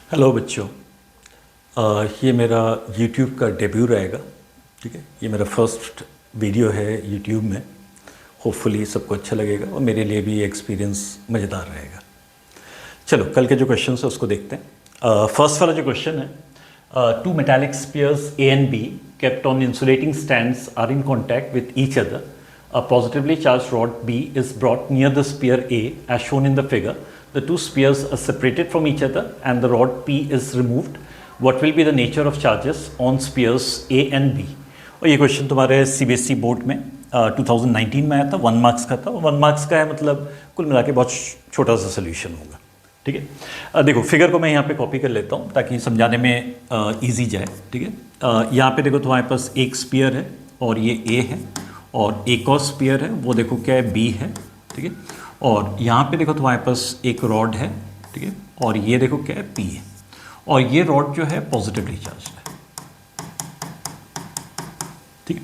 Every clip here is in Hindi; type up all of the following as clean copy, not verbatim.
हेलो बच्चों। ये मेरा YouTube का डेब्यू रहेगा। ठीक है, ये मेरा फर्स्ट वीडियो है YouTube में। होपफुली सबको अच्छा लगेगा और मेरे लिए भी ये एक्सपीरियंस मज़ेदार रहेगा। चलो कल के जो क्वेश्चन है उसको देखते हैं। फर्स्ट वाला जो क्वेश्चन है, two metallic spheres A and B kept on insulating stands are in contact with each other. A positively charged rod B is brought near the spear A as shown in the figure. The two spears are separated from each other and the rod P is removed. What will be the nature of charges on spears A and B? और ये क्वेश्चन तुम्हारे CBSE बोर्ड में 2019 में आया था, 1 मार्क्स का था। 1 मार्क्स का है, मतलब कुल मिला के बहुत छोटा सा सोल्यूशन होगा। ठीक है, देखो फिगर को मैं यहाँ पे कॉपी कर लेता हूँ ताकि समझाने में ईजी जाए। ठीक है, यहाँ पे देखो तुम्हारे पास एक स्पीयर है और ये A है, और एक और स्पीयर है वो देखो क्या है, B है। ठीक है, और यहाँ पे देखो तुम्हारे पास एक रॉड है। ठीक है, और ये देखो क्या है, P है, और ये रॉड जो है पॉजिटिवली चार्ज है। ठीक है,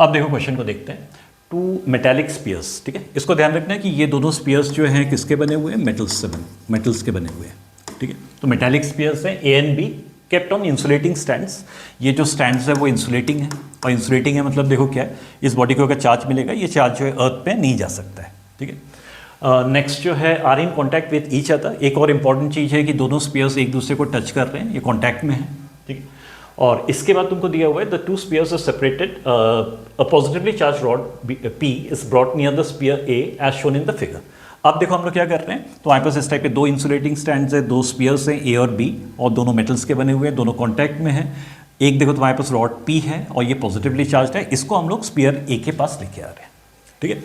अब देखो क्वेश्चन को देखते हैं। टू मेटालिक स्पीयर्स, ठीक है, इसको ध्यान रखना है कि ये दोनों स्पीयर्स जो हैं किसके बने हुए हैं, मेटल्स के बने हुए हैं। ठीक है, तो मेटालिक स्पीयर्स हैं A and B kept on insulating stands. ये जो स्टैंड्स है वो इंसुलेटिंग है, और इंसुलेटिंग है मतलब देखो क्या है, इस बॉडी को अगर चार्ज मिलेगा, ये चार्ज जो है अर्थ पे नहीं जा सकता है। ठीक है, नेक्स्ट जो है are in contact with each other. एक और इंपॉर्टेंट चीज़ है कि दोनों स्पीयर्स एक दूसरे को टच कर रहे हैं, ये कॉन्टैक्ट में है। ठीक है, और इसके बाद तुमको दिया हुआ है the two spheres are separated, a positively charged rod P is brought near the sphere A as shown in the figure. अब देखो हम लोग क्या कर रहे हैं, तो हमारे पास इस टाइप के दो इंसुलेटिंग स्टैंड्स है, दो स्पीयर्स हैं A और B, और दोनों मेटल्स के बने हुए हैं, दोनों कॉन्टैक्ट में हैं। एक देखो तुम्हारे पास रॉड P है और ये पॉजिटिवली चार्ज है, इसको हम लोग स्पीयर A के पास लेके आ रहे हैं। ठीक है,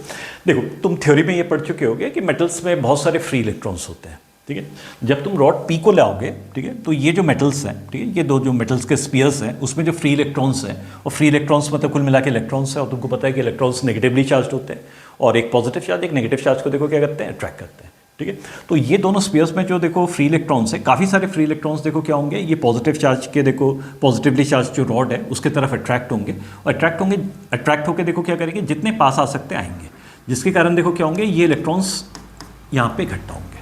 देखो तुम थ्योरी में ये पढ़ चुके होगे कि मेटल्स में बहुत सारे फ्री इलेक्ट्रॉन्स होते हैं। ठीक है, जब तुम रॉड P को लाओगे, ठीक है, तो ये जो मेटल्स हैं, ठीक है, ये दो जो मेटल्स के स्पीयर्स हैं उसमें जो फ्री इलेक्ट्रॉन्स हैं, और फ्री इलेक्ट्रॉन्स मतलब कुल मिला के इलेक्ट्रॉन्स है, और तुमको पता है कि इलेक्ट्रॉन्स नेगेटिवली चार्ज होते हैं, और एक पॉजिटिव चार्ज एक नेगेटिव चार्ज को देखो क्या करते हैं, अट्रैक्ट करते हैं। ठीक है, तो ये दोनों स्पीयर्स में जो देखो फ्री इलेक्ट्रॉन्स है, काफ़ी सारे फ्री इलेक्ट्रॉन्स देखो क्या होंगे, ये पॉजिटिव चार्ज के देखो पॉजिटिवली चार्ज जो रॉड है उसके तरफ अट्रैक्ट होंगे, और अट्रैक्ट होकर देखो क्या करेंगे, जितने पास आ सकते आएंगे, जिसके कारण देखो क्या होंगे, ये इलेक्ट्रॉन्स यहाँ पे इकट्ठा होंगे।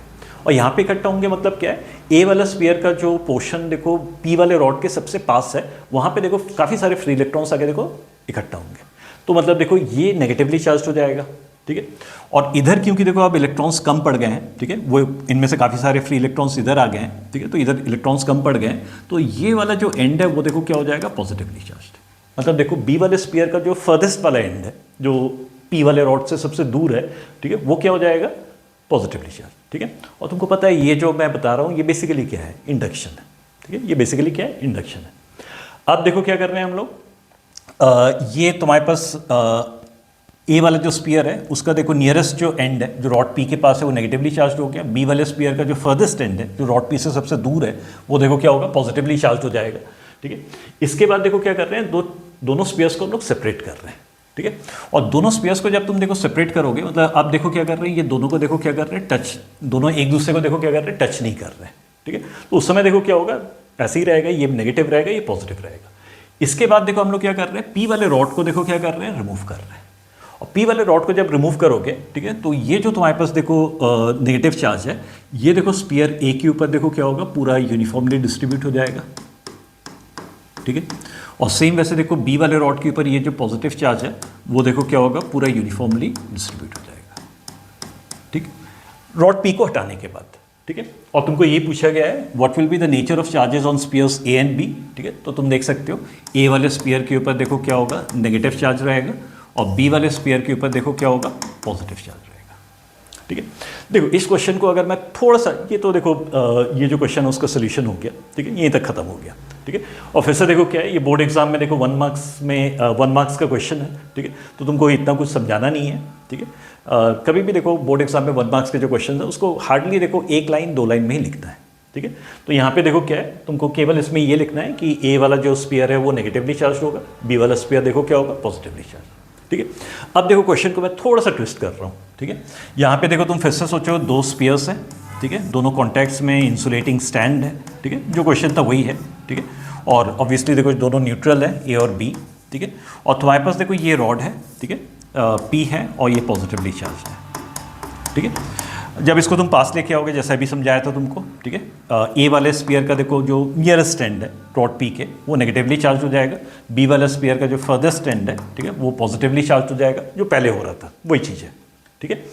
और यहाँ पे इकट्ठा होंगे मतलब क्या है, ए वाला स्पीयर का जो पोर्शन देखो पी वाले रॉड के सबसे पास है, वहाँ पे देखो काफ़ी सारे फ्री इलेक्ट्रॉन्स आके देखो इकट्ठा होंगे। तो मतलब देखो ये नेगेटिवली चार्ज हो जाएगा। ठीक है, और इधर क्योंकि देखो अब इलेक्ट्रॉन्स कम पड़ गए हैं, ठीक है, वो इनमें से काफ़ी सारे फ्री इलेक्ट्रॉन्स इधर आ गए हैं। ठीक है, तो इधर इलेक्ट्रॉन्स कम पड़ गए हैं, तो ये वाला जो एंड है वो देखो क्या हो जाएगा, पॉजिटिवली चार्ज। मतलब देखो बी वाले स्पीयर का जो फर्देस्ट वाला एंड है, जो पी वाले रॉड से सबसे दूर है, ठीक है, वो क्या हो जाएगा, पॉजिटिवली चार्ज। ठीक है, और तुमको पता है ये जो मैं बता रहा हूँ ये बेसिकली क्या है, इंडक्शन है। ठीक है, ये बेसिकली क्या है, इंडक्शन है। अब देखो क्या कर रहे हैं हम लोग, ये तुम्हारे पास ए वाला जो स्पीयर है उसका देखो नियरेस्ट जो एंड है, जो रॉड पी के पास है, वो नेगेटिवली चार्ज हो गया। बी वाले स्पीयर का जो फर्देस्ट एंड है, जो रॉड पी से सबसे दूर है, वो देखो क्या होगा, पॉजिटिवली चार्ज हो जाएगा। ठीक है, इसके बाद देखो क्या कर रहे हैं, दोनों स्पीयर्स को हम लोग सेपरेट कर रहे हैं। ठीक है, और दोनों स्पीयर्स को जब तुम देखो सेपरेट करोगे, मतलब अब देखो क्या कर रहे हैं, ये दोनों को देखो क्या कर रहे हैं, टच, दोनों एक दूसरे को देखो क्या कर रहे हैं, टच नहीं कर रहे हैं। ठीक है, तो उस समय देखो क्या होगा, ऐसे ही रहेगा, ये नेगेटिव रहेगा, ये पॉजिटिव रहेगा। इसके बाद देखो हम लोग क्या कर रहे हैं, पी वाले रॉड को देखो क्या कर रहे हैं, रिमूव कर रहे हैं। और पी वाले रॉड को जब रिमूव करोगे, ठीक है, तो ये जो तुम्हारे पास देखो नेगेटिव चार्ज है, ये देखो स्पीयर ए के ऊपर देखो क्या होगा, पूरा यूनिफॉर्मली डिस्ट्रीब्यूट हो जाएगा। ठीक है, और सेम वैसे देखो बी वाले रॉड के ऊपर ये जो पॉजिटिव चार्ज है वो देखो क्या होगा, पूरा यूनिफॉर्मली डिस्ट्रीब्यूट हो जाएगा। ठीक, रॉड पी को हटाने के बाद। ठीक है, और तुमको ये पूछा गया है what will be the nature of charges on spheres A and B. ठीक है, तो तुम देख सकते हो ए वाले स्पीयर के ऊपर देखो क्या होगा, नेगेटिव चार्ज रहेगा, और बी वाले स्पीयर के ऊपर देखो क्या होगा, पॉजिटिव चार्ज रहेगा। ठीक है, देखो इस क्वेश्चन को अगर मैं थोड़ा सा, ये तो देखो ये जो क्वेश्चन है उसका सोल्यूशन हो गया। ठीक है, यहीं तक खत्म हो गया। ठीक है, और फिर से देखो क्या है, ये बोर्ड एग्जाम में देखो 1 मार्क्स में 1 मार्क्स का क्वेश्चन है। ठीक है, तो तुमको इतना कुछ समझाना नहीं है। ठीक है, कभी भी देखो बोर्ड एग्जाम में 1 मार्क्स के जो क्वेश्चन है उसको हार्डली देखो 1 लाइन 2 लाइन में ही लिखना है। ठीक है, तो यहाँ पे देखो क्या है, तुमको केवल इसमें ये लिखना है कि ए वाला जो स्पीयर है वो नेगेटिवली चार्ज होगा, बी वाला स्पीयर देखो क्या होगा, पॉजिटिवली चार्ज। ठीक है, अब देखो क्वेश्चन को मैं थोड़ा सा ट्विस्ट कर रहा हूँ। ठीक है, यहाँ पे देखो तुम फिर से सोचो, दो स्पीयर्स हैं, ठीक है, दोनों कॉन्टैक्ट्स में इंसुलेटिंग स्टैंड है। ठीक है, जो क्वेश्चन था वही है। ठीक है, और ऑब्वियसली देखो दोनों न्यूट्रल है, ए और बी। ठीक है, और तुम्हारे पास देखो ये रॉड है, ठीक है, पी है, और ये पॉजिटिवली चार्ज है। ठीक है, जब इसको तुम पास लेके आओगे, जैसा अभी समझाया था तुमको, ठीक है, ए वाले स्पीयर का देखो जो नियरेस्ट एंड है रॉड पी के वो नेगेटिवली चार्ज हो जाएगा, बी वाला स्पीयर का जो फर्देस्ट एंड है, ठीक है, वो पॉजिटिवली चार्ज हो जाएगा, जो पहले हो रहा था वही चीज़ है, ठीक है।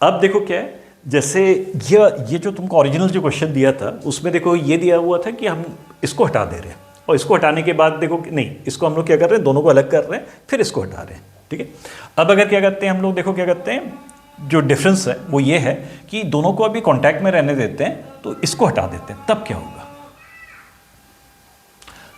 अब देखो क्या है, जैसे ये जो तुमको ओरिजिनल जो क्वेश्चन दिया था उसमें देखो ये दिया हुआ था कि हम इसको हटा दे रहे हैं, और इसको हटाने के बाद देखो नहीं, इसको हम लोग क्या कर रहे हैं, दोनों को अलग कर रहे हैं, फिर इसको हटा रहे हैं, ठीक है। अब अगर क्या करते हैं हम लोग, देखो क्या करते हैं, जो डिफरेंस है वो ये है कि दोनों को अभी कांटेक्ट में रहने देते हैं, तो इसको हटा देते हैं, तब क्या होगा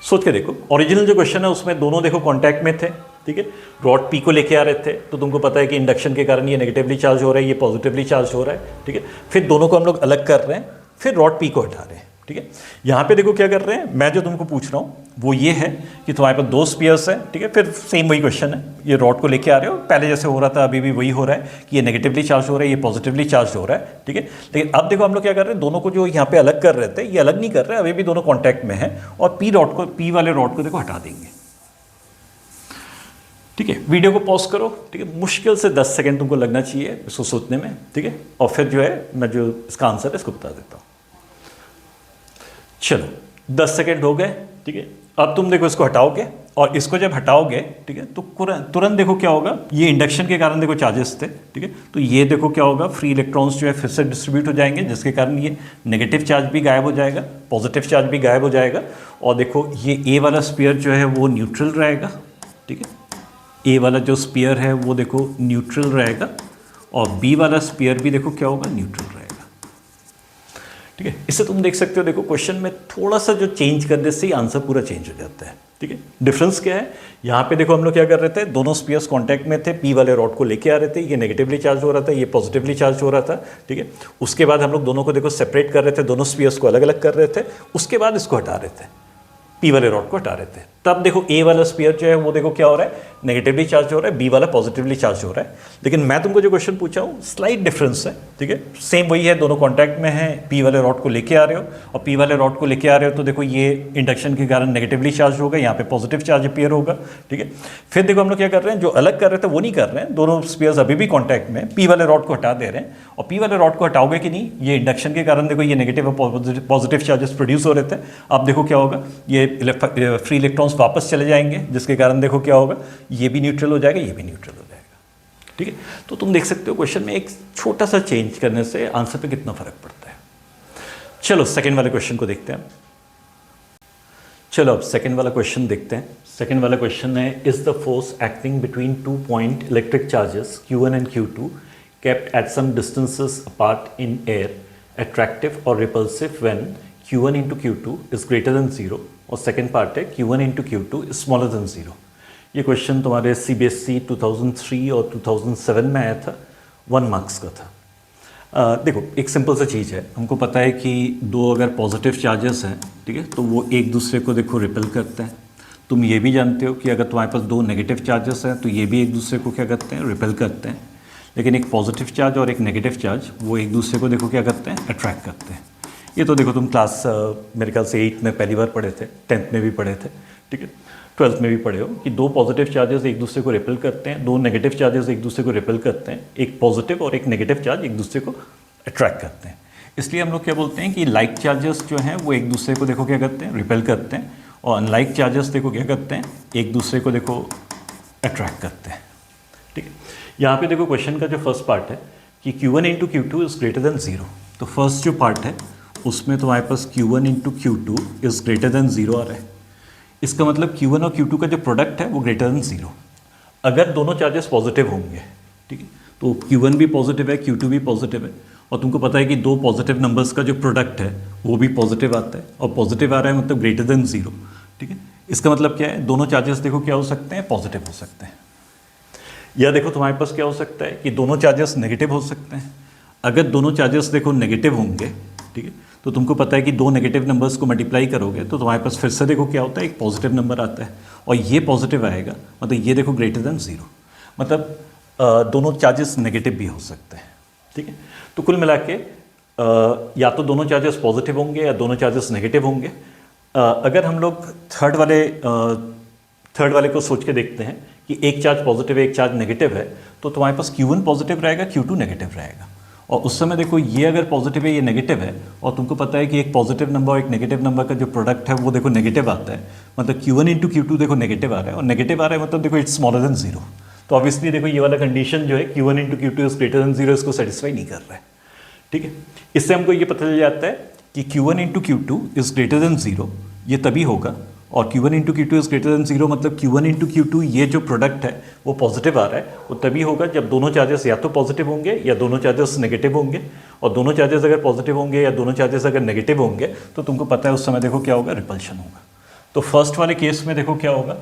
सोच के देखो। ओरिजिनल जो क्वेश्चन है उसमें दोनों देखो कांटेक्ट में थे, ठीक है, रॉड पी को लेके आ रहे थे, तो तुमको पता है कि इंडक्शन के कारण ये नेगेटिवली चार्ज हो रहा है, ये पॉजिटिवली चार्ज हो रहा है, ठीक है। फिर दोनों को हम लोग अलग कर रहे हैं, फिर रॉड पी को हटा रहे हैं, ठीक है। यहाँ पे देखो क्या कर रहे हैं, मैं जो तुमको पूछ रहा हूँ वो ये है कि तुम्हारे पास दो स्पीयर्स है, ठीक है, फिर सेम वही क्वेश्चन है, ये रॉड को लेके आ रहे हो, पहले जैसे हो रहा था अभी भी वही हो रहा है कि ये नेगेटिवली चार्ज हो रहा है, ये पॉजिटिवली चार्ज हो रहा है, ठीक है। लेकिन अब देखो हम लोग क्या कर रहे हैं, दोनों को जो यहाँ पे अलग कर रहे थे ये अलग नहीं कर रहे, अभी भी दोनों कॉन्टैक्ट में है, और पी वाले रॉड को देखो हटा देंगे, ठीक है। वीडियो को पॉज करो, ठीक है, मुश्किल से 10 सेकंड तुमको लगना चाहिए इसको सोचने में, ठीक है, और फिर जो है मैं जो इसका आंसर है इसको बता देता हूँ। चलो 10 सेकंड हो गए, ठीक है। अब तुम देखो इसको हटाओगे, और इसको जब हटाओगे, ठीक है, तो तुरंत देखो क्या होगा, ये इंडक्शन के कारण देखो चार्जेस थे, ठीक है, तो ये देखो क्या होगा, फ्री इलेक्ट्रॉन्स जो है फिर से डिस्ट्रीब्यूट हो जाएंगे, जिसके कारण ये नेगेटिव चार्ज भी गायब हो जाएगा, पॉजिटिव चार्ज भी गायब हो जाएगा, और देखो ये ए वाला स्पीयर जो है वो न्यूट्रल रहेगा, ठीक है, ए वाला जो स्पीयर है वो देखो न्यूट्रल रहेगा, और बी वाला स्पीयर भी देखो क्या होगा, न्यूट्रल रहेगा, ठीक है। इससे तुम देख सकते हो, देखो क्वेश्चन में थोड़ा सा जो चेंज करने से ही आंसर पूरा चेंज हो जाता है, ठीक है। डिफरेंस क्या है, यहाँ पे देखो हम लोग क्या कर रहे थे, दोनों स्पीयर्स कांटेक्ट में थे, पी वाले रॉड को लेके आ रहे थे, ये नेगेटिवली चार्ज हो रहा था, ये पॉजिटिवली चार्ज हो रहा था, ठीक है। उसके बाद हम लोग दोनों को देखो सेपरेट कर रहे थे, दोनों स्पीयर्स को अलग अलग कर रहे थे, उसके बाद इसको हटा रहे थे, पी वाले रॉड को हटा रहे थे, तब देखो ए वाला स्पीयर जो है वो देखो क्या हो रहा है, नेगेटिवली चार्ज हो रहा है, बी वाला पॉजिटिवली चार्ज हो रहा है। लेकिन मैं तुमको जो क्वेश्चन पूछा हूँ स्लाइट डिफरेंस है, ठीक है, सेम वही है, दोनों कांटेक्ट में है, पी वाले रॉड को लेके आ रहे हो, और पी वाले रॉड को लेके आ रहे हो तो देखो ये इंडक्शन के कारण नेगेटिवली चार्ज होगा, यहाँ पे पॉजिटिव चार्ज अपीयर होगा, ठीक है। फिर देखो हम लोग क्या कर रहे हैं, जो अलग कर रहे थे वो नहीं कर रहे हैं, दोनों स्पीयर्स अभी भी कॉन्टैक्ट में, पी वाले रॉड को हटा दे रहे हैं, और पी वाले रॉड को हटाओगे कि नहीं, ये इंडक्शन के कारण देखो ये नेगेटिव और पॉजिटिव चार्जेस प्रोड्यूस हो रहे थे, अब देखो क्या होगा, ये फ्री इलेक्ट्रॉन्स वापस चले जाएंगे, जिसके कारण देखो क्या होगा, ये भी न्यूट्रल हो जाएगा, ये भी न्यूट्रल हो जाएगा, ठीक है। तो तुम देख सकते हो क्वेश्चन में एक छोटा सा चेंज करने से आंसर पे कितना फर्क पड़ता है। चलो सेकंड वाले क्वेश्चन को देखते हैं। चलो अब सेकंड वाला क्वेश्चन देखते हैं। सेकंड वाला क्वेश्चन है, is the force acting between 2 point electric charges Q1 and Q2 kept at some distances apart in air attractive or repulsive when Q1 into Q2 is greater than 0, और सेकेंड पार्ट है Q1 into Q2 is smaller than 0। ये क्वेश्चन तुम्हारे CBSE 2003 और 2007 में आया था, 1 मार्क्स का था। देखो एक सिंपल सा चीज़ है, हमको पता है कि दो अगर पॉजिटिव चार्जेस हैं, ठीक है, तो वो एक दूसरे को देखो रिपेल करते हैं। तुम ये भी जानते हो कि अगर तुम्हारे पास दो नेगेटिव चार्जेस हैं तो ये भी एक दूसरे को क्या करते हैं, रिपेल करते हैं। लेकिन एक पॉजिटिव चार्ज और एक नेगेटिव चार्ज वो एक दूसरे को देखो क्या करते हैं, अट्रैक्ट करते हैं। ये तो देखो तुम क्लास मेरे ख्याल से 8 में पहली बार पढ़े थे, 10th में भी पढ़े थे, ठीक है, 12th में भी पढ़े हो कि दो पॉजिटिव चार्जेस एक दूसरे को रिपेल करते हैं, दो नेगेटिव चार्जेस एक दूसरे को रिपेल करते हैं, एक पॉजिटिव और एक नेगेटिव चार्ज एक दूसरे को अट्रैक्ट करते हैं। इसलिए हम लोग क्या बोलते हैं कि लाइक चार्जेस जो हैं वो एक दूसरे को देखो क्या करते हैं, रिपेल करते हैं, और अनलाइक चार्जेस देखो क्या करते हैं, एक दूसरे को देखो अट्रैक्ट करते हैं, ठीक है। यहाँ पे देखो क्वेश्चन का जो फर्स्ट पार्ट है कि Q1 into Q2 is greater than 0, तो फर्स्ट जो पार्ट है उसमें तुम्हारे पास Q1 into Q2 is greater than 0 आ रहा है। इसका मतलब Q1 और Q2 का जो प्रोडक्ट है वो ग्रेटर देन 0। अगर दोनों चार्जेस पॉजिटिव होंगे, ठीक है, तो Q1 भी पॉजिटिव है, Q2 भी पॉजिटिव है, और तुमको पता है कि दो पॉजिटिव नंबर्स का जो प्रोडक्ट है वो भी पॉजिटिव आता है, और पॉजिटिव आ रहा है मतलब ग्रेटर देन 0, ठीक है। इसका मतलब क्या है, दोनों चार्जेस देखो क्या हो सकते हैं, पॉजिटिव हो सकते हैं। या देखो तुम्हारे पास क्या हो सकता है कि दोनों चार्जेस नेगेटिव हो सकते हैं। अगर दोनों चार्जेस देखो नेगेटिव होंगे, ठीक है, तो तुमको पता है कि दो नेगेटिव नंबर्स को मल्टीप्लाई करोगे तो तुम्हारे पास फिर से देखो क्या होता है, एक पॉजिटिव नंबर आता है, और ये पॉजिटिव आएगा, मतलब ये देखो ग्रेटर देन 0, मतलब दोनों चार्जेस नेगेटिव भी हो सकते हैं, ठीक है। तो कुल मिला के या तो दोनों चार्जेस पॉजिटिव होंगे या दोनों चार्जेस नेगेटिव होंगे। अगर हम लोग थर्ड वाले को सोच के देखते हैं कि एक चार्ज पॉजिटिव है एक चार्ज नेगेटिव है, तो तुम्हारे पास Q1 पॉजिटिव रहेगा, Q2 नेगेटिव रहेगा, और उस समय देखो ये अगर पॉजिटिव है ये नेगेटिव है, और तुमको पता है कि एक पॉजिटिव नंबर और एक नेगेटिव नंबर का जो प्रोडक्ट है वो देखो नेगेटिव आता है, मतलब Q1 इंटू Q2 देखो नेगेटिव आ रहा है, और नेगेटिव आ रहा है मतलब देखो इट्स स्मॉलर देन जीरो। तो ऑब्वियसली देखो ये वाला कंडीशन जो है Q1 into Q2 is greater than zero इसको सेटिस्फाई नहीं कर रहा है। ठीक है, इससे हमको ये पता चल जाता है कि Q1 into Q2 is greater than zero, ये तभी होगा, और Q1 into Q2 is greater than zero मतलब Q1 इंटू Q2 ये जो प्रोडक्ट है वो पॉजिटिव आ रहा है, वो तभी होगा जब दोनों चार्जेस या तो पॉजिटिव होंगे या दोनों चार्जेस नेगेटिव होंगे, और दोनों चार्जेस अगर पॉजिटिव होंगे या दोनों चार्जेस अगर नेगेटिव होंगे तो तुमको पता है उस समय देखो क्या होगा, रिपल्शन होगा। तो फर्स्ट वाले केस में देखो क्या होगा,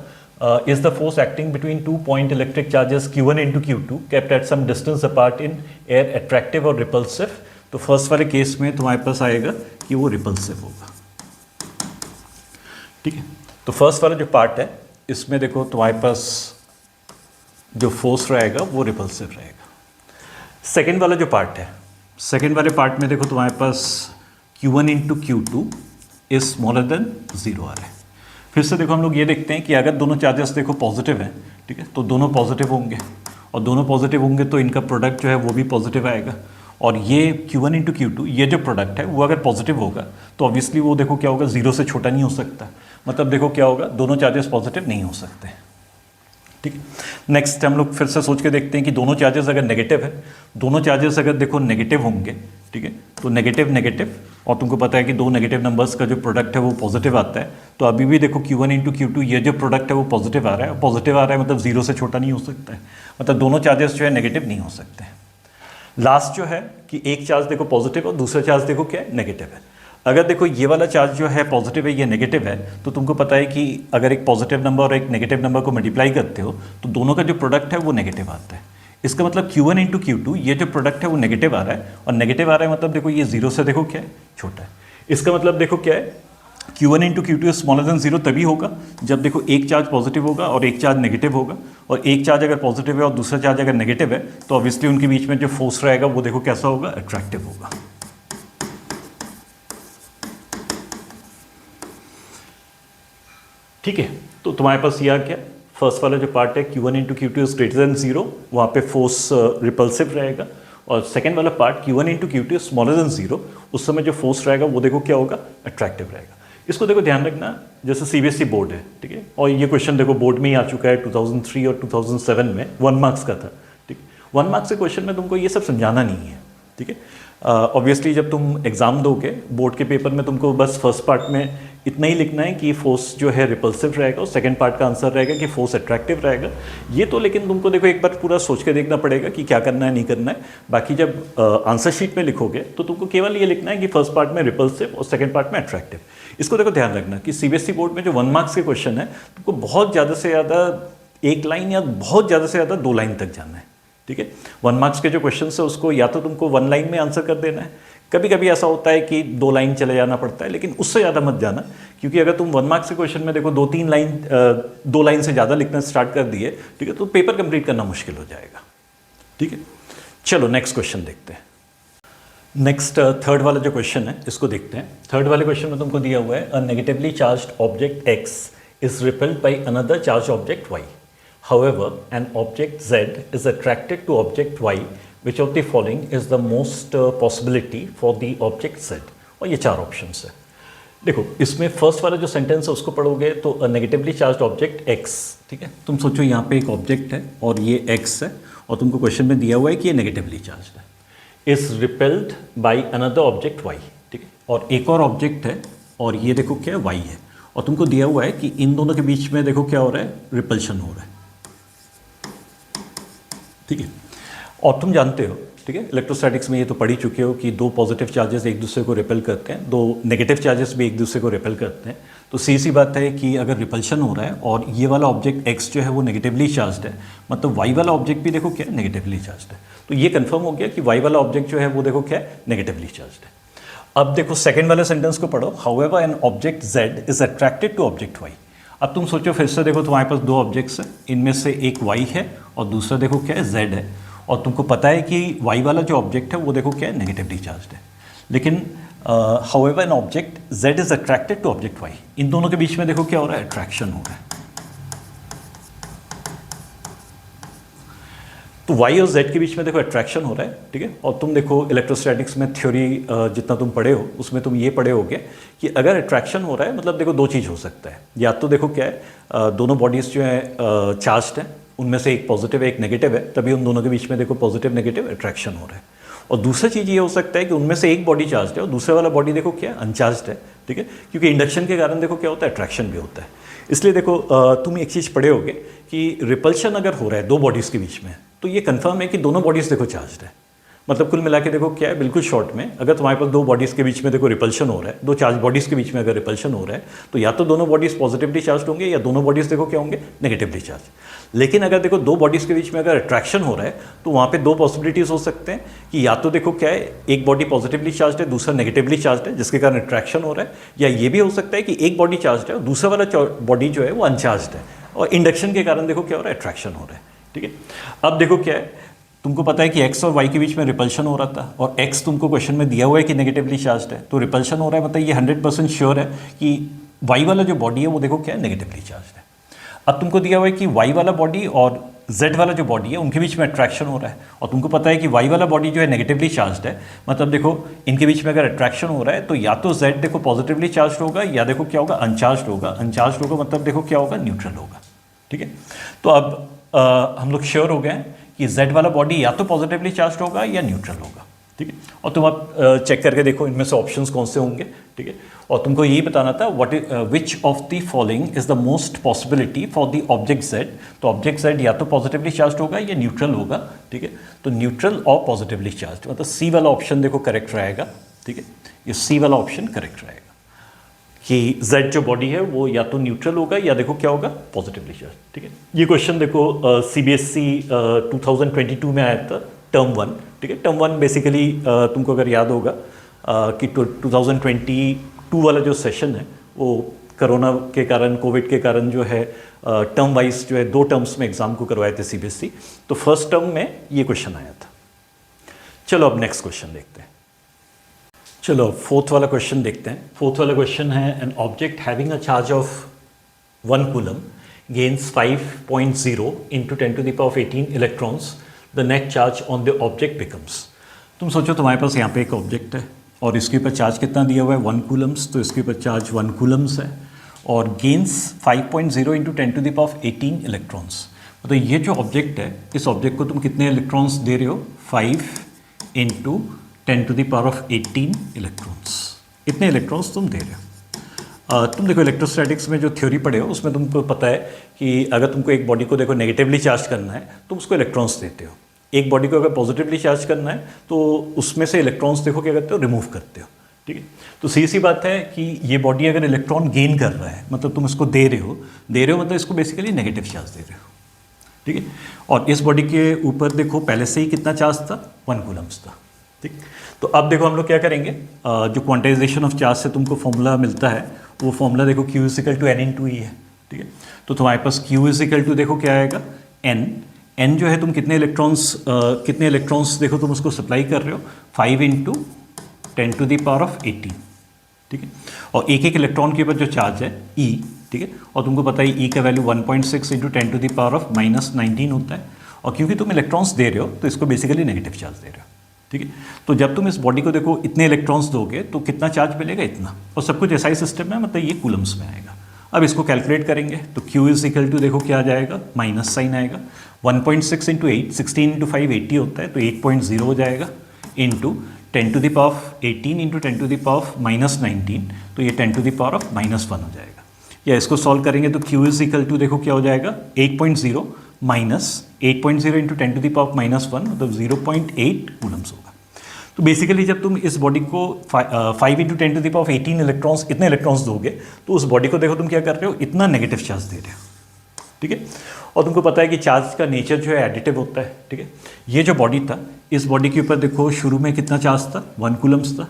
is the force acting between 2 point electric charges Q1 into Q2 kept at some distance apart in air attractive और रिपल्सिव। तो फर्स्ट वाले केस में तुम्हारे पास आएगा कि वो रिपल्सिव होगा। ठीक है, तो फर्स्ट वाला जो पार्ट है इसमें देखो तुम्हारे पास जो फोर्स रहेगा वो रिपल्सिव रहेगा। सेकेंड वाला जो पार्ट है, सेकेंड वाले पार्ट में देखो तुम्हारे पास Q1 into Q2 is smaller than zero आ रहा है। फिर से देखो हम लोग ये देखते हैं कि अगर दोनों चार्जेस देखो पॉजिटिव हैं, ठीक है, तो दोनों पॉजिटिव होंगे, और दोनों पॉजिटिव होंगे तो इनका प्रोडक्ट जो है वो भी पॉजिटिव आएगा, और ये Q1 इंटू Q2 ये जो प्रोडक्ट है वो अगर पॉजिटिव होगा तो ऑब्वियसली वो देखो क्या होगा, जीरो से छोटा नहीं हो सकता, मतलब देखो क्या होगा, दोनों चार्जेस पॉजिटिव नहीं हो सकते। ठीक है, नेक्स्ट हम लोग फिर से सोच के देखते हैं कि दोनों चार्जेस अगर नेगेटिव है, दोनों चार्जेस अगर देखो नेगेटिव होंगे, ठीक है, तो नेगेटिव नेगेटिव, और तुमको पता है कि दो नेगेटिव नंबर्स का जो प्रोडक्ट है वो पॉजिटिव आता है, तो अभी भी देखो Q1 इंटू Q2 ये जो प्रोडक्ट है वो पॉजिटिव आ रहा है, पॉजिटिव आ रहा है मतलब जीरो से छोटा नहीं हो सकता है, मतलब दोनों चार्जेस जो है नेगेटिव नहीं हो सकते। लास्ट जो है कि एक चार्ज देखो पॉजिटिव और दूसरा चार्ज देखो क्या है, नेगेटिव है। अगर देखो ये वाला चार्ज जो है पॉजिटिव है, ये नेगेटिव है, तो तुमको पता है कि अगर एक पॉजिटिव नंबर और एक नेगेटिव नंबर को मल्टीप्लाई करते हो तो दोनों का जो प्रोडक्ट है वो नेगेटिव आता है। इसका मतलब Q1 इंटू Q2 ये जो प्रोडक्ट है वो नेगेटिव आ रहा है, और नेगेटिव आ रहा है मतलब देखो ये जीरो से देखो क्या है, छोटा है। इसका मतलब देखो क्या है, Q1 into Q2 smaller than zero तभी होगा जब देखो एक चार्ज पॉजिटिव होगा और एक चार्ज नेगेटिव होगा, और एक चार्ज अगर पॉजिटिव है और दूसरा चार्ज अगर नेगेटिव है तो ऑब्वियसली उनके बीच में जो फोर्स रहेगा वो देखो कैसा होगा, अट्रैक्टिव होगा। ठीक है, तो तुम्हारे पास ये आ गया फर्स्ट वाला जो पार्ट है Q1 into Q2 is greater than zero, वहाँ पे फोर्स रिपल्सिव रहेगा, और सेकेंड वाला part Q1 into Q2 smaller than zero, उस समय जो फोर्स रहेगा वो देखो क्या होगा, अट्रैक्टिव रहेगा। इसको देखो ध्यान रखना, जैसे CBSE बोर्ड है, ठीक है, और ये क्वेश्चन देखो बोर्ड में ही आ चुका है 2003 और 2007 में, 1 मार्क्स का था। ठीक है, 1 मार्क्स के क्वेश्चन में तुमको ये सब समझाना नहीं है। ठीक है, ऑब्वियसली जब तुम एग्जाम दोगे बोर्ड के पेपर में तुमको बस फर्स्ट पार्ट में इतना ही लिखना है कि फोर्स जो है रिपल्सिव रहेगा, और सेकंड पार्ट का आंसर रहेगा कि फोर्स अट्रैक्टिव रहेगा। ये तो लेकिन तुमको देखो एक बार पूरा सोच के देखना पड़ेगा कि क्या करना है नहीं करना है। बाकी जब आंसर शीट में लिखोगे तो तुमको केवल ये लिखना है कि फर्स्ट पार्ट में रिपल्सिव और सेकंड पार्ट में अट्रैक्टिव। इसको देखो ध्यान रखना कि CBSE बोर्ड में जो 1 मार्क्स के क्वेश्चन है तुमको बहुत ज़्यादा से ज़्यादा एक लाइन या बहुत ज़्यादा से ज़्यादा 2 लाइन तक जाना है। ठीक है, 1 मार्क्स के जो क्वेश्चन है उसको या तो तुमको 1 लाइन में आंसर कर देना है, कभी कभी ऐसा होता है कि 2 लाइन चले जाना पड़ता है, लेकिन उससे ज़्यादा मत जाना, क्योंकि अगर तुम 1 मार्क्स के क्वेश्चन में देखो 2 लाइन से ज़्यादा लिखना स्टार्ट कर दिए, ठीक है, तो पेपर कंप्लीट करना मुश्किल हो जाएगा। ठीक है, चलो नेक्स्ट क्वेश्चन देखते हैं। नेक्स्ट थर्ड वाला जो क्वेश्चन है इसको देखते हैं। थर्ड वाले क्वेश्चन में तुमको दिया हुआ है अ negatively charged object X is repelled by another charge object Y. However, an object Z is attracted to object Y. Which of the following is the most possibility for the object Z? और ये 4 ऑप्शंस है। देखो इसमें फर्स्ट वाला जो सेंटेंस है उसको पढ़ोगे तो अ नेगेटिवली चार्ज्ड ऑब्जेक्ट X, ठीक है, तुम सोचो यहाँ पे एक ऑब्जेक्ट है और ये X है, और तुमको क्वेश्चन में दिया हुआ है कि ये नेगेटिवली चार्ज्ड है, is repelled by another object Y, ठीक है, और एक और ऑब्जेक्ट है और ये देखो क्या है, Y है, और तुमको दिया हुआ है कि इन दोनों के बीच में देखो क्या हो रहा है, रिपल्शन हो रहा है। ठीक है, और तुम जानते हो, ठीक है, इलेक्ट्रोस्टैटिक्स में ये तो पढ़ ही चुके हो कि 2 पॉजिटिव चार्जेस एक दूसरे को रिपेल करते हैं, 2 नेगेटिव चार्जेस भी एक दूसरे को रिपेल करते हैं। तो सी बात है कि अगर रिपल्शन हो रहा है और ये वाला ऑब्जेक्ट X जो है वो नेगेटिवली चार्ज्ड है, मतलब Y वाला ऑब्जेक्ट भी देखो क्या है, नेगेटिवली चार्ज्ड है। तो ये कंफर्म हो गया कि Y वाला ऑब्जेक्ट जो है वो देखो क्या है, नेगेटिवली चार्ज्ड है। अब देखो सेकेंड वाले सेंटेंस को पढ़ो, however an object Z is attracted to object Y। अब तुम सोचो फिर से, देखो तुम्हारे पास 2 ऑब्जेक्ट्स हैं, इनमें से एक Y है और दूसरा देखो क्या है, Z है, और तुमको पता है कि Y वाला जो ऑब्जेक्ट है वो देखो क्या है, नेगेटिवली चार्ज्ड है। लेकिन however an object Z is attracted to object Y, इन दोनों के बीच में देखो क्या हो रहा है, अट्रैक्शन हो रहा है। तो वाई और जेड के बीच में देखो अट्रैक्शन हो रहा है, ठीक है। और तुम देखो इलेक्ट्रोस्टैटिक्स में थ्योरी जितना तुम पढ़े हो उसमें तुम ये पढ़े होगे कि अगर अट्रैक्शन हो रहा है मतलब देखो दो चीज़ हो सकता है, या तो देखो क्या है दोनों बॉडीज़ जो है चार्ज्ड है, उनमें से एक पॉजिटिव है एक नेगेटिव है, तभी उन दोनों के बीच में देखो पॉजिटिव नेगेटिव अट्रैक्शन हो रहा है। और दूसरा चीज़ ये हो सकता है कि उनमें से एक बॉडी चार्ज है और दूसरे वाला बॉडी देखो क्या अनचार्ज है, ठीक है, क्योंकि इंडक्शन के कारण देखो क्या होता है अट्रैक्शन भी होता है। इसलिए देखो तुम एक चीज़ पढ़े होगे कि रिपल्शन अगर हो रहा है दो बॉडीज़ के बीच में तो ये कंफर्म है कि दोनों बॉडीज़ देखो चार्ज है। मतलब कुल मिला के देखो क्या है, बिल्कुल शॉर्ट में अगर तुम्हारे पास दो बॉडीज़ के बीच में देखो रिपल्शन हो रहा है, दो चार्ज बॉडीज़ के बीच में अगर रिपल्शन हो रहा है तो या तो दोनों बॉडीज़ पॉजिटिवली चार्ज होंगे या दोनों बॉडीज़ देखो क्या होंगे नेगेटिवली चार्ज। लेकिन अगर देखो दो बॉडीज़ के बीच में अगर अट्रैक्शन हो रहा है तो वहाँ पे दो पॉसिबिलिटीज़ हो सकते हैं कि या तो देखो क्या है एक बॉडी पॉजिटिवली चार्ज है दूसरा नेगेटिवली चार्ज है जिसके कारण अट्रैक्शन हो रहा है, या ये भी हो सकता है कि एक बॉडी चार्ज है और दूसरा वाला बॉडी जो है वो अनचार्ज है और इंडक्शन के कारण देखो क्या हो रहा है अट्रैक्शन हो रहा है, ठीक है। अब देखो क्या है तुमको पता है कि x और y के बीच में रिपल्शन हो रहा था और x तुमको क्वेश्चन में दिया हुआ है कि नेगेटिवली चार्ज है, तो रिपल्शन हो रहा है मतलब ये 100% श्योर है कि y वाला जो बॉडी है वो देखो क्या है नेगेटिवली चार्ज है। अब तुमको दिया हुआ है कि y वाला बॉडी और z वाला जो बॉडी है उनके बीच में अट्रैक्शन हो रहा है और तुमको पता है कि y वाला बॉडी जो है नेगेटिवली चार्ज है, मतलब देखो इनके बीच में अगर अट्रैक्शन हो रहा है तो या तो z देखो पॉजिटिवली चार्ज होगा या देखो क्या होगा अनचार्ज होगा, अनचार्ज होगा मतलब देखो क्या होगा न्यूट्रल होगा, ठीक है। तो अब हम लोग श्योर हो गए हैं कि Z वाला बॉडी या तो पॉजिटिवली चार्ज होगा या न्यूट्रल होगा, ठीक है। और तुम आप चेक करके देखो इनमें से ऑप्शंस कौन से होंगे, ठीक है। और तुमको यही बताना था which of the following is the most possibility for the object Z। तो ऑब्जेक्ट Z या तो पॉजिटिवली चार्ज होगा या न्यूट्रल होगा, ठीक है। तो न्यूट्रल और पॉजिटिवली चार्ज मतलब सी वाला ऑप्शन देखो करेक्ट रहेगा, ठीक है। ये सी वाला ऑप्शन करेक्ट रहेगा कि Z जो बॉडी है वो या तो न्यूट्रल होगा या देखो क्या होगा पॉजिटिवली चार्ज, ठीक है। ये क्वेश्चन देखो CBSE 2022 में आया था टर्म 1, ठीक है। टर्म 1 बेसिकली तुमको अगर याद होगा कि 2022 वाला जो सेशन है वो कोरोना के कारण कोविड के कारण जो है टर्म वाइज जो है 2 टर्म्स में एग्जाम को करवाए थे CBSE, तो फर्स्ट टर्म में ये क्वेश्चन आया था। चलो अब नेक्स्ट क्वेश्चन देखते हैं। चलो फोर्थ वाला क्वेश्चन देखते हैं। फोर्थ वाला क्वेश्चन है an object having a charge of 1 coulomb gains 5.0 into 10 to the power of 18 electrons, the net charge on the object becomes. तुम सोचो तुम्हारे पास यहाँ पे एक ऑब्जेक्ट है और इसके ऊपर चार्ज कितना दिया हुआ है 1 कूलम्स, तो इसके ऊपर चार्ज 1 कूलम्स है और gains 5.0 into 10 to the power of 18 electrons. मतलब ये जो ऑब्जेक्ट है इस ऑब्जेक्ट को तुम कितने इलेक्ट्रॉन्स दे रहे हो 5 into 10 to the power of 18 electrons, इतने इलेक्ट्रॉन्स तुम दे रहे हो। तुम देखो इलेक्ट्रोस्टैटिक्स में जो थ्योरी पढ़े हो उसमें तुमको पता है कि अगर तुमको एक बॉडी को देखो नेगेटिवली चार्ज करना है तो उसको इलेक्ट्रॉन्स देते हो, एक बॉडी को अगर पॉजिटिवली चार्ज करना है तो उसमें से इलेक्ट्रॉन्स देखो क्या करते हो रिमूव करते हो, ठीक है। तो सी बात है कि ये बॉडी अगर इलेक्ट्रॉन गेन कर रहा है मतलब तुम इसको दे रहे हो मतलब इसको बेसिकली नेगेटिव चार्ज दे रहे हो, ठीक है। और इस बॉडी के ऊपर देखो पहले से ही कितना चार्ज था 1 कूलम्स था, ठीक। तो अब देखो हम लोग क्या करेंगे, जो क्वांटाइजेशन ऑफ चार्ज से तुमको फॉर्मूला मिलता है वो फॉर्मूला देखो Q = N × E है, ठीक है। तो तुम्हारे पास Q = देखो क्या आएगा N जो है तुम कितने इलेक्ट्रॉन्स देखो तुम उसको सप्लाई कर रहे हो 5 × 10 to the power of 18, ठीक है। और एक इलेक्ट्रॉन के ऊपर जो चार्ज है E, ठीक है। और तुमको पता है E का value 1.6 × 10 to the power of -19 होता है और क्योंकि तुम इलेक्ट्रॉन्स दे रहे हो तो इसको बेसिकली नेगेटिव चार्ज दे रहे हो, ठीक है। तो जब तुम इस बॉडी को देखो इतने इलेक्ट्रॉन्स दोगे तो कितना चार्ज मिलेगा इतना, और सब कुछ ऐसा ही सिस्टम है मतलब ये कूलम्स में आएगा। अब इसको कैलकुलेट करेंगे तो Q = देखो क्या आ जाएगा माइनस साइन आएगा 1.6 × 8 16 × 5 80 होता है तो 8.0 हो जाएगा into 10 to the power of 18 into 10 to the power of -19, तो ये 10 to the power of -1 हो जाएगा। या इसको सॉल्व करेंगे तो Q = देखो क्या हो जाएगा 8.0 minus 8.0 into 10 to the power of -1 मतलब 0.8 कूलम्स होगा। तो बेसिकली जब तुम इस बॉडी को 5 into 10 to the power of 18 electrons इतने इलेक्ट्रॉन्स दोगे तो उस बॉडी को देखो तुम क्या कर रहे हो इतना नेगेटिव चार्ज दे रहे हो, ठीक है। और तुमको पता है कि चार्ज का नेचर जो है एडिटिव होता है, ठीक है। ये जो बॉडी था इस बॉडी के ऊपर देखो शुरू में कितना चार्ज था 1 कूलम्स था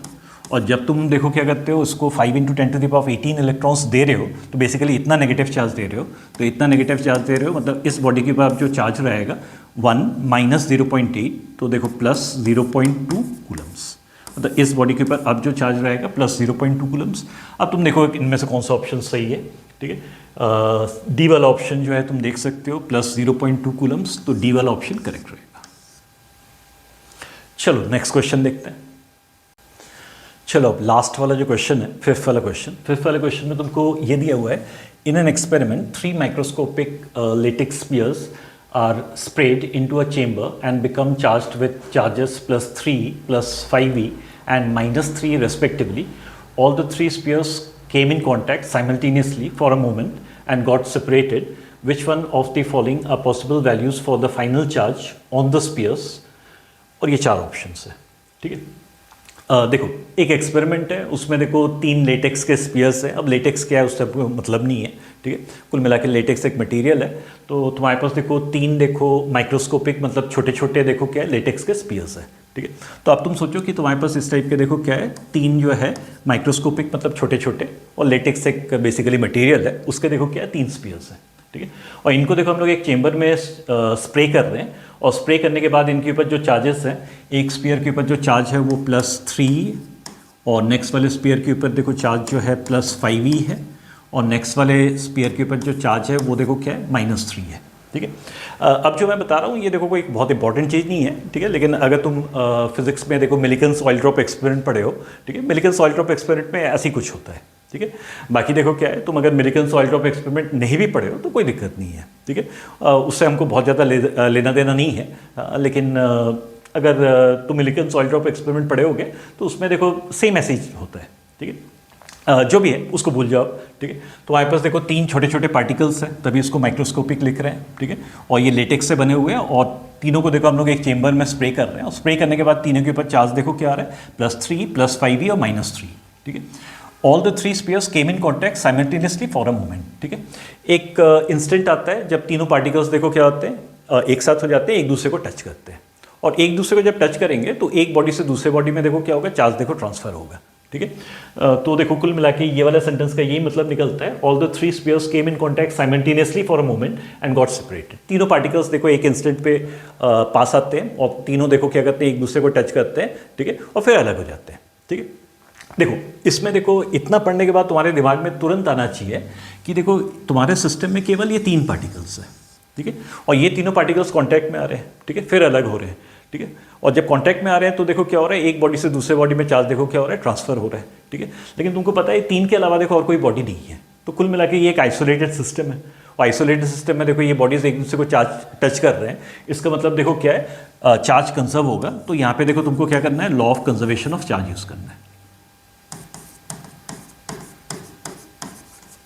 और जब तुम देखो क्या करते हो उसको 5 × 10 to the power of 18 electrons they रहे हो तो बेसिकली इतना नेगेटिव चार्ज दे रहे हो, तो इतना नेगेटिव चार्ज दे रहे हो मतलब इस बॉडी के ऊपर जो चार्ज रहेगा 1 माइनस 0.8 तो देखो प्लस 0.2 कूलम्स, मतलब इस बॉडी के ऊपर अब जो चार्ज रहेगा प्लस 0.2 कूलम्स। अब तुम देखो इनमें से कौन सा ऑप्शन सही है, ठीक है। डी वाला ऑप्शन जो है तुम देख सकते हो प्लस 0.2 कूलम्स, तो डी वाला ऑप्शन करेक्ट रहेगा। चलो नेक्स्ट क्वेश्चन देखते हैं। चलो अब लास्ट वाला जो क्वेश्चन है, फिफ्थ वाला क्वेश्चन में तुमको ये दिया हुआ है, in an experiment 3 microscopic latex spheres are sprayed into a chamber and become charged with charges +3, +5e and -3 respectively. All the 3 spheres came in contact simultaneously for a moment and got separated. Which one of the following are possible values for the final charge on the spheres? और ये 4 ऑप्शंस है, ठीक है। देखो एक एक्सपेरिमेंट है, उसमें देखो 3 लेटेक्स के स्पीयर्स है। अब लेटेक्स क्या है उससे मतलब नहीं है, ठीक है। कुल मिला के लेटेक्स एक मटेरियल है। तो तुम्हारे पास देखो 3 देखो माइक्रोस्कोपिक मतलब छोटे छोटे देखो क्या है लेटेक्स के स्पीयर्स है, ठीक है। तो अब तुम सोचो कि तुम्हारे पास इस टाइप के देखो क्या है 3 जो है माइक्रोस्कोपिक मतलब छोटे छोटे, और लेटेक्स एक बेसिकली मटेरियल है, उसके देखो क्या है 3 स्पीयर्स है, ठीक है। और इनको देखो हम लोग एक चेंबर में स्प्रे कर रहे हैं, और स्प्रे करने के बाद इनके ऊपर जो चार्जेस हैं, एक स्पीयर के ऊपर जो चार्ज है वो +3, और नेक्स्ट वाले स्पीयर के ऊपर देखो चार्ज जो है +5e है, और नेक्स्ट वाले स्पीयर के ऊपर जो चार्ज है वो देखो क्या है -3 है, ठीक है। अब जो मैं बता रहा हूँ ये देखो कोई बहुत इंपॉर्टेंट चीज़ नहीं है, ठीक है। लेकिन अगर तुम फिजिक्स में देखो मिलिकन्स ऑयल ड्रॉप एक्सपेरिमेंट पढ़े हो, ठीक है, मिलिकन्स ऑयल ड्रॉप एक्सपेरिमेंट में ऐसी कुछ होता है, ठीक है। बाकी देखो क्या है, तुम अगर मिलिकन्स ऑयल ड्रॉप एक्सपेरिमेंट नहीं भी पढ़े हो तो कोई दिक्कत नहीं है, ठीक है। उससे हमको बहुत ज़्यादा लेना देना नहीं है। लेकिन अगर तुम मिलिकन्स ऑयल ड्रॉप एक्सपेरिमेंट पढ़े होगे तो उसमें देखो सेम मैसेज होता है, ठीक है। जो भी है उसको भूल जाओ, ठीक है। तो हमारे पास देखो 3 छोटे छोटे पार्टिकल्स हैं, तभी इसको माइक्रोस्कोपिक लिख रहे हैं, ठीक है। और ये लेटेक्स से बने हुए हैं, और तीनों को देखो हम लोग एक चेंबर में स्प्रे कर रहे हैं, और स्प्रे करने के बाद तीनों के ऊपर चार्ज देखो क्या आ रहा है +3, +5e और -3, ठीक है। All the 3 spheres came in contact simultaneously for a moment, ठीक है। एक इंस्टेंट आता है जब तीनों पार्टिकल्स देखो क्या होते हैं एक साथ हो जाते हैं, एक दूसरे को टच करते हैं, और एक दूसरे को जब टच करेंगे तो एक बॉडी से दूसरे बॉडी में देखो क्या होगा, चार्ज देखो ट्रांसफर होगा, ठीक है। तो देखो कुल मिला के ये वाला सेंटेंस का यही मतलब निकलता है, all the 3 spheres came in contact simultaneously for a moment and got separated. तीनों पार्टिकल्स देखो एक इंस्टेंट पे पास आते हैं, और तीनों देखो क्या करते हैं, एक दूसरे को टच करते हैं, ठीक है, और फिर अलग हो जाते हैं, ठीक है। देखो इसमें देखो इतना पढ़ने के बाद तुम्हारे दिमाग में तुरंत आना चाहिए कि देखो तुम्हारे सिस्टम में केवल ये 3 पार्टिकल्स हैं, ठीक है, और ये तीनों पार्टिकल्स कांटेक्ट में आ रहे हैं, ठीक है, फिर अलग हो रहे हैं, ठीक है। और जब कांटेक्ट में आ रहे हैं तो देखो क्या हो रहा है, एक बॉडी से दूसरे बॉडी में चार्ज देखो क्या हो रहा है, ट्रांसफर हो रहा है, ठीक है। लेकिन तुमको पता है 3 के अलावा देखो और कोई बॉडी नहीं है, तो कुल मिला के ये एक आइसोलेटेड सिस्टम है, और आइसोलेटेड सिस्टम में देखो ये बॉडीज एक दूसरे को चार्ज टच कर रहे हैं। इसका मतलब देखो क्या है, चार्ज कंजर्व होगा। तो यहाँ पे देखो तुमको क्या करना है, law of conservation of charge use करना है,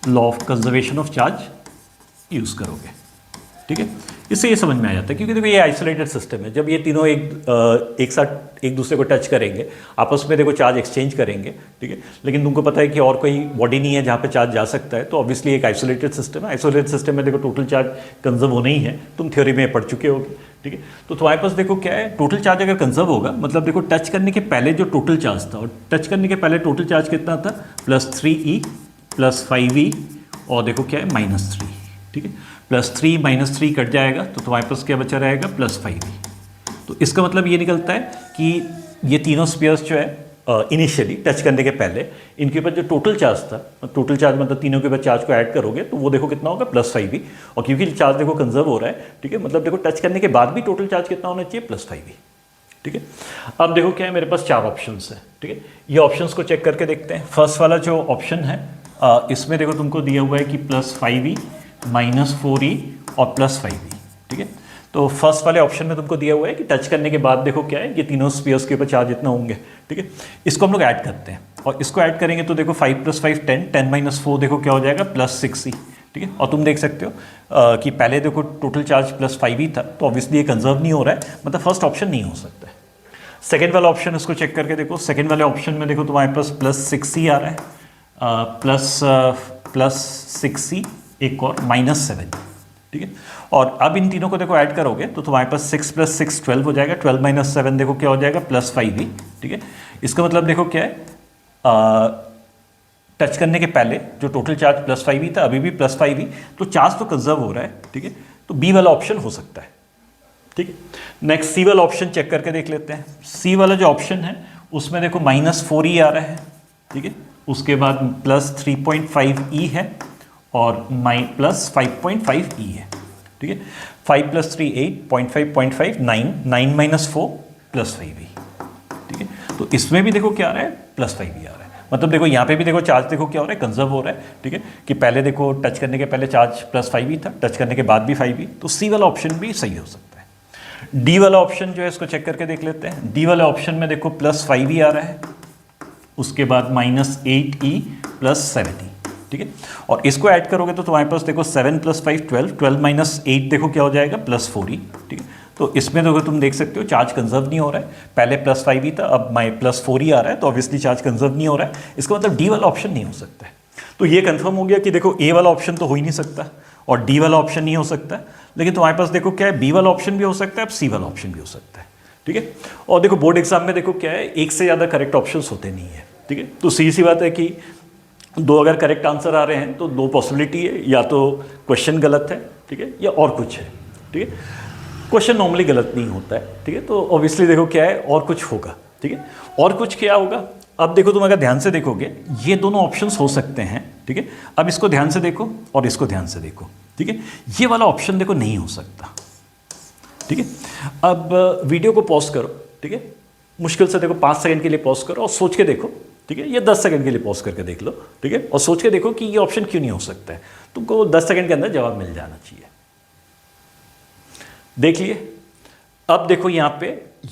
law of conservation of charge use करोगे, ठीक है। इससे ये समझ में आ जाता है, क्योंकि देखो ये आइसोलेटेड सिस्टम है, जब ये तीनों एक साथ एक दूसरे को टच करेंगे, आपस में देखो चार्ज एक्सचेंज करेंगे, ठीक है। लेकिन तुमको पता है कि और कोई बॉडी नहीं है जहाँ पे चार्ज जा सकता है, तो ऑब्वियसली एक आइसोलेटेड सिस्टम है। आइसोलेटेड सिस्टम में देखो टोटल चार्ज कंजर्व होना ही है, तुम थ्योरी में पढ़ चुके होगे, ठीक है। तो तुम्हारे पास देखो क्या है, टोटल चार्ज अगर कंजर्व होगा मतलब देखो टच करने के पहले जो टोटल चार्ज था, और टच करने के पहले टोटल चार्ज कितना था, +3e, +5e, और देखो क्या है -3, ठीक है। +3 -3 कट जाएगा तो तुम्हारे पास क्या बचा रहेगा, +5e। तो इसका मतलब ये निकलता है कि ये तीनों स्पीयर्स जो है इनिशियली टच करने के पहले इनके ऊपर जो टोटल चार्ज था, टोटल चार्ज मतलब तीनों के ऊपर चार्ज को ऐड करोगे तो वो देखो कितना होगा, +5e। और क्योंकि चार्ज देखो कंजर्व हो रहा है, ठीक है, मतलब देखो टच करने के बाद भी टोटल चार्ज कितना होना चाहिए, +5e, ठीक है। अब देखो क्या है, मेरे पास 4 ऑप्शंस हैं, ठीक है। ये ऑप्शंस को चेक करके देखते हैं। फर्स्ट वाला जो ऑप्शन है इसमें देखो तुमको दिया हुआ है कि +5e, -4e और +5e, ठीक है। तो फर्स्ट वाले ऑप्शन में तुमको दिया हुआ है कि टच करने के बाद देखो क्या है, ये तीनों स्पीयर्स के ऊपर चार्ज इतना होंगे, ठीक है। इसको हम लोग ऐड करते हैं, और इसको ऐड करेंगे तो देखो 5 + 5 10, 10 - 4 देखो क्या हो जाएगा, +6e, ठीक है। और तुम देख सकते हो कि पहले देखो टोटल चार्ज +5e था, तो ऑब्वियसली ये कंजर्व नहीं हो रहा है, मतलब फर्स्ट ऑप्शन नहीं हो सकता है। सेकेंड वाला ऑप्शन इसको चेक करके देखो, सेकेंड वाले ऑप्शन में देखो तुम्हारे पास +6e आ रहा है, +6e एक और -7, ठीक है। और अब इन तीनों को देखो ऐड करोगे तो तुम्हारे पास 6 + 6 12 हो जाएगा, 12 - 7 देखो क्या हो जाएगा, +5e, ठीक है। इसका मतलब देखो क्या है, टच करने के पहले जो टोटल चार्ज +5e था, अभी भी +5e, तो चार्ज तो कंजर्व हो रहा है, ठीक है। तो बी वाला ऑप्शन हो सकता है, ठीक है। नेक्स्ट सी वाला ऑप्शन चेक करके देख लेते हैं। सी वाला जो ऑप्शन है उसमें देखो -4e आ रहा है, ठीक है। उसके बाद +3.5e है और +5.5e है, ठीक है। 5 + 3 8, 0.5 9 9 - 4 +5e, तो इसमें भी देखो क्या आ रहा है, +5 ही आ रहा है। मतलब देखो यहाँ पे भी देखो चार्ज देखो क्या हो रहा है, कंजर्व हो रहा है, ठीक है, कि पहले देखो टच करने के पहले चार्ज +5 ही था, टच करने के बाद भी 5 ही, तो सी वाला ऑप्शन भी सही हो सकता है। डी वाला ऑप्शन जो है इसको चेक करके देख लेते हैं। डी वाले ऑप्शन में देखो +5 ही आ रहा है, उसके बाद -8E + 7E, ठीक है, और इसको ऐड करोगे तो तुम्हारे पास देखो 7 + 5 12, 12 - 8 देखो क्या हो जाएगा, +4E, ठीक है। तो इसमें देखो तुम देख सकते हो चार्ज कंजर्व नहीं हो रहा है, पहले +5 ही था, अब +4 आ रहा है, तो ऑब्वियसली चार्ज कंजर्व नहीं हो रहा है। इसका मतलब डी वाला ऑप्शन नहीं हो सकता है। तो ये कंफर्म हो गया कि देखो ए वाला ऑप्शन तो हो ही नहीं सकता और डी वाला ऑप्शन नहीं हो सकता, लेकिन तुम्हारे पास देखो क्या है, बी वाला ऑप्शन भी हो सकता है, अब सी वाला ऑप्शन भी हो सकता है, ठीक है। और देखो बोर्ड एग्जाम में देखो क्या है, एक से ज़्यादा करेक्ट ऑप्शन होते नहीं है, ठीक है। तो सीधी सी बात है कि 2 अगर करेक्ट आंसर आ रहे हैं तो 2 पॉसिबिलिटी है, या तो क्वेश्चन गलत है, ठीक है, या और कुछ है, ठीक है। क्वेश्चन नॉर्मली गलत नहीं होता है, ठीक है, तो ऑब्वियसली देखो क्या है, और कुछ होगा, ठीक है। और कुछ क्या होगा, अब देखो तुम अगर ध्यान से देखोगे ये दोनों ऑप्शंस हो सकते हैं, ठीक है। अब इसको ध्यान से देखो और इसको ध्यान से देखो, ठीक है, ये वाला ऑप्शन देखो नहीं हो सकता, ठीक है। अब वीडियो को पॉज करो, ठीक है, मुश्किल से देखो 5 सेकंड के लिए पॉज करो और सोच के देखो, ठीक है, ये 10 सेकंड के लिए पॉज करके देख लो, ठीक है, और सोच के देखो कि ये ऑप्शन क्यों नहीं हो सकता है। तुमको 10 सेकंड के अंदर जवाब मिल जाना चाहिए। देख लिए। अब देखो यहाँ पे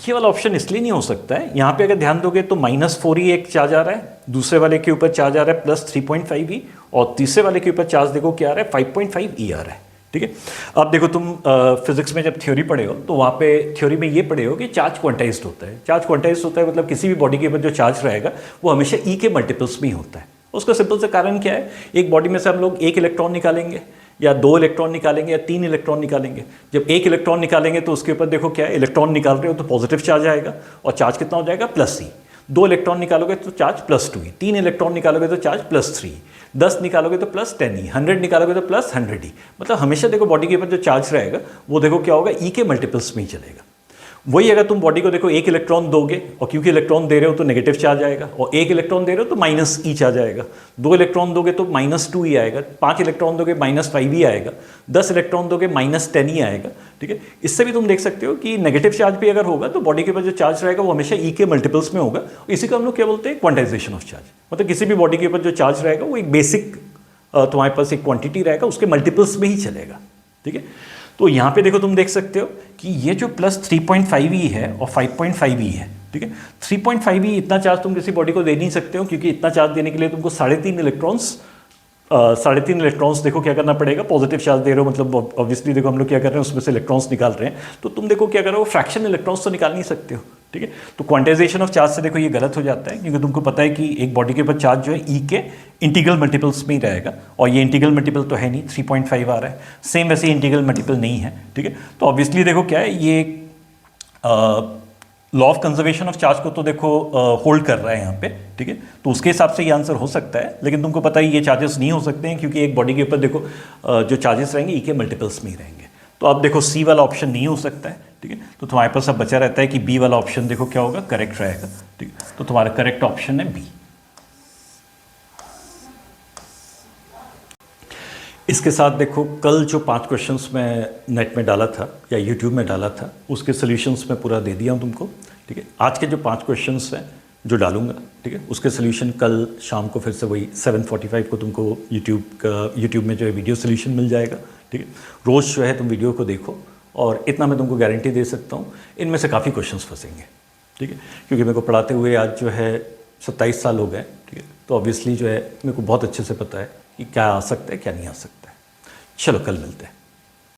ये वाला ऑप्शन इसलिए नहीं हो सकता है, यहाँ पे अगर ध्यान दोगे तो -4E एक चार्ज आ रहा है, दूसरे वाले के ऊपर चार्ज आ रहा है +3.5E, और तीसरे वाले के ऊपर चार्ज देखो क्या आ रहा है, 5.5E आ रहा है, ठीक है। अब देखो तुम फिजिक्स में जब थ्योरी पढ़े हो तो वहाँ पे थ्योरी में ये पढ़े हो कि चार्ज क्वांटाइज्ड होता है। चार्ज क्वांटाइज्ड होता है मतलब किसी भी बॉडी के ऊपर जो चार्ज रहेगा वो हमेशा E के मल्टीपल्स में ही होता है। उसका सिंपल सा कारण क्या है, एक बॉडी में से हम लोग 1 इलेक्ट्रॉन निकालेंगे या 2 इलेक्ट्रॉन निकालेंगे या 3 इलेक्ट्रॉन निकालेंगे। जब 1 इलेक्ट्रॉन निकालेंगे तो उसके ऊपर देखो क्या है, इलेक्ट्रॉन निकाल रहे हो तो पॉजिटिव चार्ज आएगा और चार्ज कितना हो जाएगा, +E। 2 इलेक्ट्रॉन निकालोगे तो चार्ज +2E, 3 इलेक्ट्रॉन निकालोगे तो चार्ज +3, 10 निकालोगे तो +10E, 100 निकालोगे तो +100E। मतलब हमेशा देखो बॉडी के ऊपर जो चार्ज रहेगा वो देखो क्या होगा, E के मल्टीपल्स में ही चलेगा। वही अगर तुम बॉडी को देखो 1 इलेक्ट्रॉन दोगे और क्योंकि इलेक्ट्रॉन दे रहे हो तो नेगेटिव चार्ज आएगा, और 1 इलेक्ट्रॉन दे रहे हो तो -E चार्ज आएगा, 2 इलेक्ट्रॉन दोगे तो -2E आएगा, 5 इलेक्ट्रॉन दोगे -5E आएगा, 10 इलेक्ट्रॉन दोगे -10E आएगा, ठीक है। इससे भी तुम देख सकते हो कि नेगेटिव चार्ज भी अगर होगा तो बॉडी के ऊपर जो चार्ज रहेगा वो हमेशा E के मल्टीपल्स में होगा। इसी को हम लोग क्या बोलते हैं, क्वांटाइजेशन ऑफ चार्ज। मतलब किसी भी बॉडी के ऊपर जो चार्ज रहेगा वो एक बेसिक तुम्हारे पास एक क्वांटिटी रहेगा, उसके मल्टीपल्स में ही चलेगा, ठीक है। तो यहाँ पे देखो तुम देख सकते हो कि ये जो +3.5E है और 5.5E है, ठीक है। 3.5E इतना चार्ज तुम किसी बॉडी को दे नहीं सकते हो, क्योंकि इतना चार्ज देने के लिए तुमको 3.5 इलेक्ट्रॉन्स देखो क्या करना पड़ेगा, पॉजिटिव चार्ज दे रहे हो मतलब ऑब्वियसली देखो हम लोग क्या कर रहे हैं, उसमें से इलेक्ट्रॉन्स निकाल रहे हैं, तो तुम देखो क्या कर रहे हो, फ्रैक्शन इलेक्ट्रॉन्स तो निकाल नहीं सकते हो, ठीक है। तो क्वांटाइजेशन ऑफ चार्ज से देखो ये गलत हो जाता है, क्योंकि तुमको पता है कि एक बॉडी के ऊपर चार्ज जो है E के इंटीग्रल मल्टीपल्स में ही रहेगा, और ये इंटीग्रल मल्टीपल तो है नहीं, 3.5 आ रहा है, सेम वैसे इंटीग्रल मल्टीपल नहीं है, ठीक है। तो ऑब्वियसली देखो क्या है, ये law of conservation of charge को तो देखो होल्ड कर रहा है यहाँ पे, ठीक है। तो उसके हिसाब से ये आंसर हो सकता है, लेकिन तुमको पता है ये चार्जेस नहीं हो सकते हैं, क्योंकि एक बॉडी के ऊपर देखो जो चार्जेस रहेंगे E के मल्टीपल्स में ही रहेंगे। तो अब देखो सी वाला ऑप्शन नहीं हो सकता है, ठीक है। तो तुम्हारे पास अब बचा रहता है कि बी वाला ऑप्शन देखो क्या होगा, करेक्ट रहेगा, ठीक है। तो तुम्हारा करेक्ट ऑप्शन है बी। इसके साथ देखो कल जो 5 क्वेश्चंस मैं नेट में डाला था या यूट्यूब में डाला था उसके सोल्यूशंस मैं पूरा दे दिया हूँ तुमको, ठीक है। आज के जो 5 क्वेश्चंस हैं जो डालूंगा, ठीक है, उसके सोल्यूशन कल शाम को फिर से वही 7:45 को तुमको यूट्यूब में जो है वीडियो सोल्यूशन मिल जाएगा, ठीक है। रोज़ जो है तुम वीडियो को देखो, और इतना मैं तुमको गारंटी दे सकता हूँ इनमें से काफ़ी क्वेश्चंस फंसेंगे, ठीक है, क्योंकि मेरे को पढ़ाते हुए आज जो है 27 साल हो गए, ठीक है। तो ऑब्वियसली जो है मेरे को बहुत अच्छे से पता है कि क्या आ सकता है क्या नहीं आ सकता है। चलो कल मिलते हैं।